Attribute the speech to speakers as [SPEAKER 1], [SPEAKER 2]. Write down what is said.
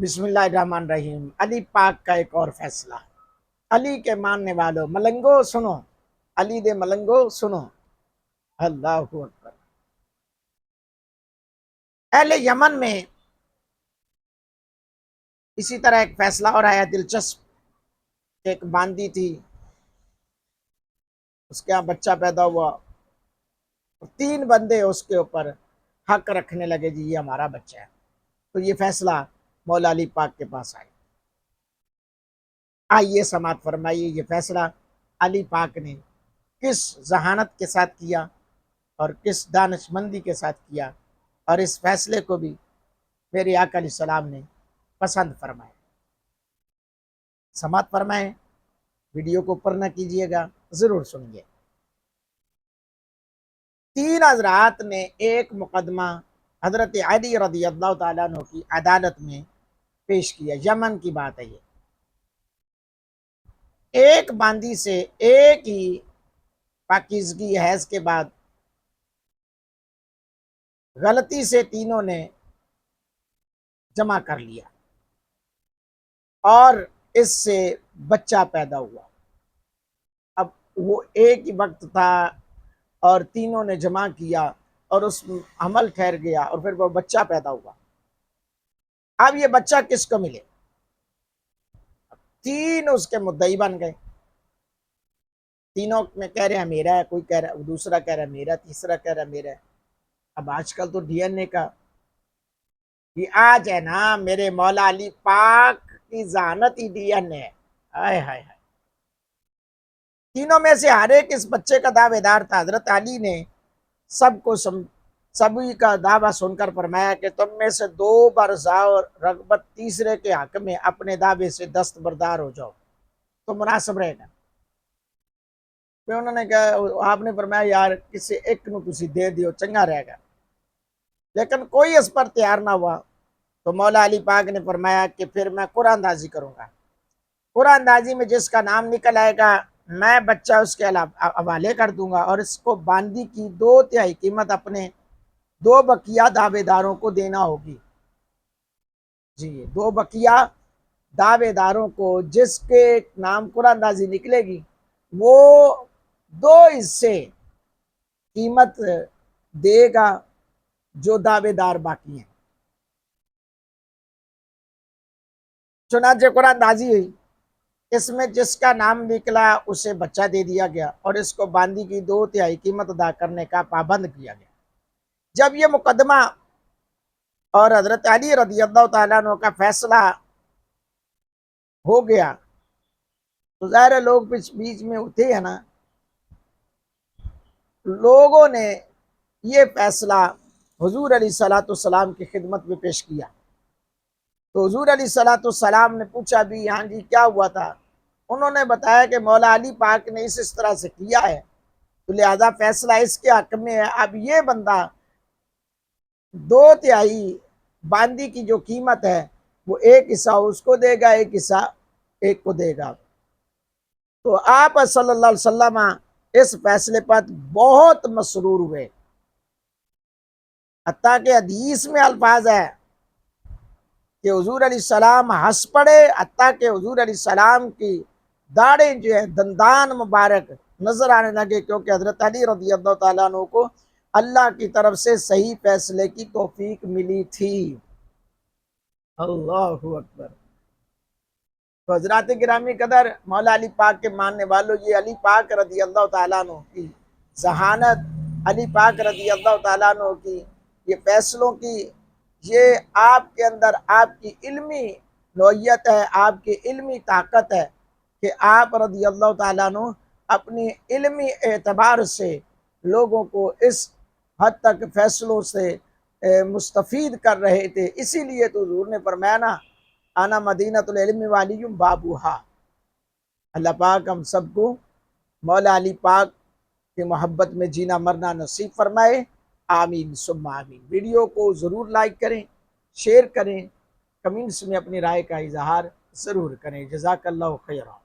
[SPEAKER 1] بسم اللہ الرحمن الرحیم۔ علی پاک کا ایک اور فیصلہ۔ علی کے ماننے والوں ملنگو سنو، علی دے ملنگو سنو۔ اللہ اکبر۔ اہل یمن میں اسی طرح ایک فیصلہ اور آیا دلچسپ۔ ایک باندی تھی، اس کے یہاں بچہ پیدا ہوا، 3 بندے اس کے اوپر حق رکھنے لگے، جی یہ ہمارا بچہ ہے۔ تو یہ فیصلہ مولا علی پاک کے پاس آئے۔ آئیے سماعت فرمائیے یہ فیصلہ علی پاک نے کس ذہانت کے ساتھ کیا اور کس دانش مندی کے ساتھ کیا، اور اس فیصلے کو بھی میرے آقا علیہ السلام نے پسند فرمایا۔ سماعت فرمائیں، ویڈیو کو اوپر نہ کیجیے گا، ضرور سنیے۔ 3 حضرات نے ایک مقدمہ حضرت علی رضی اللہ تعالیٰ عنہ کی عدالت میں پیش کیا۔ یمن کی بات ہے یہ۔ ایک باندی سے ایک ہی پاکیزگی حیض کے بعد غلطی سے تینوں نے جمع کر لیا اور اس سے بچہ پیدا ہوا۔ اب وہ ایک ہی وقت تھا اور تینوں نے جمع کیا اور اس حمل ٹھہر گیا اور پھر وہ بچہ پیدا ہوا۔ اب یہ بچہ کس کو ملے؟ 3 اس کے مدعی بن گئے۔ تینوں میں کہہ رہے ہیں میرا ہے، کوئی کہہ رہا ہے، دوسرا کہہ رہا ہے میرا، تیسرا کہہ رہا ہے میرا ہے۔ اب آج کل تو ڈی این اے کا یہ آج ہے نا، میرے مولا علی پاک کی ذہانت ہی ڈی این اے ہے۔ ہائے ہائے ہائے۔ تینوں میں سے ہر ایک اس بچے کا دعوے دار تھا۔ حضرت علی نے سبھی کا دعویٰ سن کر فرمایا کہ تم میں سے 2 برزاء اور رغبت تیسرے کے حق میں اپنے دعوے سے دستبردار ہو جاؤ تو مناسب رہے گا۔ پھر انہوں نے کہا، آپ نے فرمایا یار کسی ایک نو تسی دے دیو چنگا رہے گا، لیکن کوئی اس پر تیار نہ ہوا۔ تو مولا علی پاک نے فرمایا کہ پھر میں قرآن دازی کروں گا۔ قرآن دازی میں جس کا نام نکل آئے گا میں بچہ اس کے حوالے کر دوں گا، اور اس کو باندی کی 2/3 قیمت اپنے 2 بقیہ دعوے داروں کو دینا ہوگی۔ جی 2 بقیہ دعوے داروں کو جس کے نام قرآن دازی نکلے گی وہ 2 حصے قیمت دے گا جو دعوے دار باقی ہیں۔ چنانچہ قرآن دازی ہوئی، اس میں جس کا نام نکلا اسے بچہ دے دیا گیا اور اس کو باندی کی 2/3 قیمت ادا کرنے کا پابند کیا گیا۔ جب یہ مقدمہ اور حضرت علی رضی اللہ تعالیٰ عنہ کا فیصلہ ہو گیا تو ظاہر لوگ بیچ میں اٹھے ہیں نا، لوگوں نے یہ فیصلہ حضور علیہ الصلوۃ والسلام کی خدمت میں پیش کیا۔ تو حضور علیہ الصلوۃ والسلام نے پوچھا بھی ہاں جی کیا ہوا تھا؟ انہوں نے بتایا کہ مولا علی پاک نے اس طرح سے کیا ہے تو لہذا فیصلہ اس کے حق میں ہے۔ اب یہ بندہ 2/3 باندی کی جو قیمت ہے وہ 1 حصہ اس کو دے گا، 1 حصہ ایک کو دے گا۔ تو آپ صلی اللہ علیہ وسلم اس فیصلے پر بہت مسرور ہوئے، حتیٰ کہ حدیث میں الفاظ ہے کہ حضور علیہ السلام ہنس پڑے، حتیٰ کہ حضور علیہ السلام کی داڑھیں جو ہے دندان مبارک نظر آنے لگے، کیونکہ حضرت علی رضی اللہ تعالیٰ عنہ کو اللہ کی طرف سے صحیح فیصلے کی توفیق ملی تھی۔ اللہ اکبر۔ تو حضرات گرامی قدر، مولا علی پاک کے ماننے والوں، یہ علی پاک رضی اللہ تعالیٰ عنہ کی ذہانت، علی پاک رضی اللہ تعالیٰ عنہ کی یہ فیصلوں کی، یہ آپ کے اندر آپ کی علمی نوعیت ہے، آپ کی علمی طاقت ہے کہ آپ رضی اللہ تعالیٰ عنہ اپنی علمی اعتبار سے لوگوں کو اس حد تک فیصلوں سے مستفید کر رہے تھے۔ اسی لیے تو حضور نے فرمایا نا، انا مدینۃ العلم والی بابوہا۔ اللہ پاک ہم سب کو مولا علی پاک کی محبت میں جینا مرنا نصیب فرمائے، آمین ثم آمین۔ ویڈیو کو ضرور لائک کریں، شیئر کریں، کمنٹس میں اپنی رائے کا اظہار ضرور کریں۔ جزاک اللہ خیرہ۔